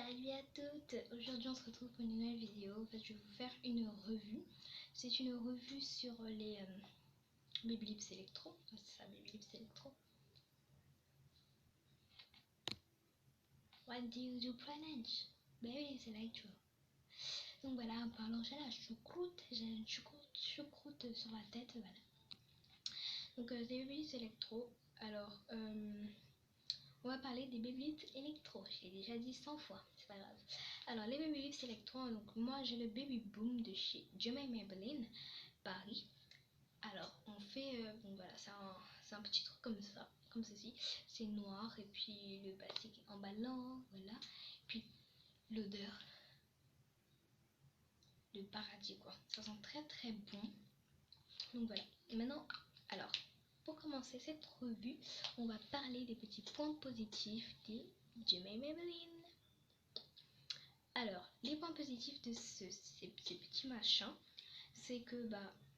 Salut à toutes. Aujourd'hui on se retrouve pour une nouvelle vidéo. En fait je vais vous faire une revue. C'est une revue sur les Baby Lips Electro. C'est ça, Baby Lips Electro. What do you do for lunch? Baby Lips Electro. Donc voilà, en parlant, j'ai la choucroute. J'ai une choucroute sur la tête, voilà. Donc des Baby Lips Electro. Alors on va parler des Baby Lips Electro. Je l'ai déjà dit 100 fois, c'est pas grave. Alors les Baby Lips Electro, donc moi j'ai le Baby Boom de chez Jemai Maybelline Paris. Alors on fait, donc voilà, c'est un petit truc comme ça, comme ceci. C'est noir et puis le plastique est emballant, voilà. Puis l'odeur, le paradis quoi. Ça sent très très bon. Donc voilà. Et maintenant, alors pour commencer cette revue, on va parler des petits points positifs de Jemai Maybelline. Alors, les points positifs de ces petits machins, c'est que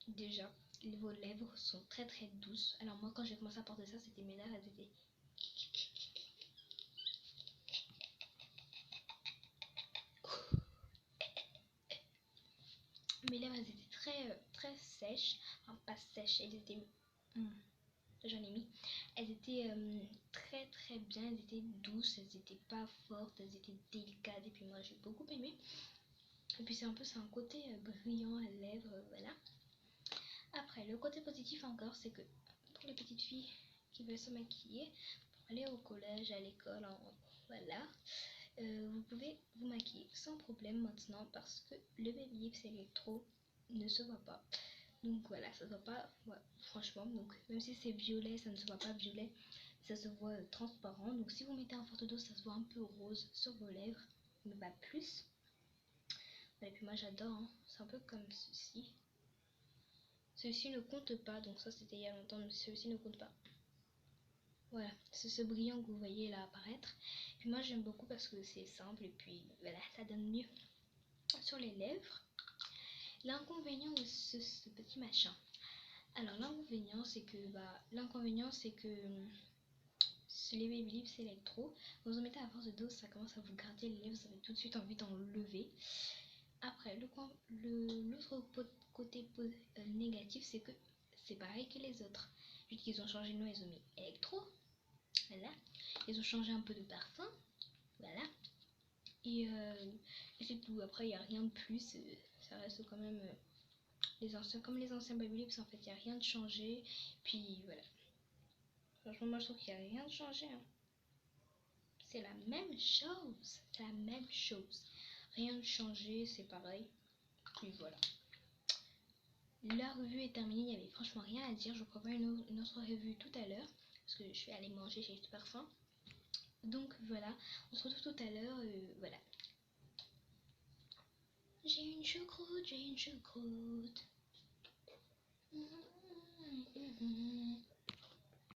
déjà, vos lèvres sont très très douces. Alors moi, quand j'ai commencé à porter ça, c'était mes lèvres, elles étaient... Mes lèvres, elles étaient très sèches. Enfin, pas sèches, elles étaient... J'en ai mis. Elles étaient très très bien, elles étaient douces, elles étaient pas fortes, elles étaient délicates. Et puis moi, j'ai beaucoup aimé. Et puis c'est un côté brillant à lèvres, voilà. Après, le côté positif encore, c'est que pour les petites filles qui veulent se maquiller, pour aller au collège, à l'école, voilà, vous pouvez vous maquiller sans problème maintenant parce que le Baby Lips Electro ne se voit pas. Donc voilà, ça se voit pas, ouais, franchement. Donc même si c'est violet, ça ne se voit pas violet, ça se voit transparent. Donc si vous mettez un forte dose, ça se voit un peu rose sur vos lèvres, mais pas plus. Et puis moi j'adore, hein. C'est un peu comme ceci. Celui-ci ne compte pas, donc ça c'était il y a longtemps, mais celui-ci ne compte pas. Voilà, c'est ce brillant que vous voyez là apparaître. Puis moi j'aime beaucoup parce que c'est simple et puis voilà, ça donne mieux sur les lèvres. L'inconvénient de ce petit machin. Alors l'inconvénient c'est que les Baby Lips Electro, vous en mettez à force de dose, ça commence à vous gratter les lèvres, vous avez tout de suite envie d'en lever. Après, l'autre côté négatif, c'est que c'est pareil que les autres. Juste qu'ils ont changé de nom, ils ont mis Electro. Voilà. Ils ont changé un peu de parfum. Voilà. Et c'est tout. Après, il n'y a rien de plus. Ça reste quand même comme les anciens Baby Lips. En fait, il n'y a rien de changé. Puis voilà. Franchement, moi je trouve qu'il n'y a rien de changé. Hein. C'est la même chose. C'est la même chose. Rien de changé, c'est pareil. Puis voilà. La revue est terminée, il n'y avait franchement rien à dire. Je vous prépare une autre revue tout à l'heure parce que je vais aller manger, j'ai super faim. Donc voilà, on se retrouve tout à l'heure. Voilà. J'ai une choucroute, j'ai une choucroute.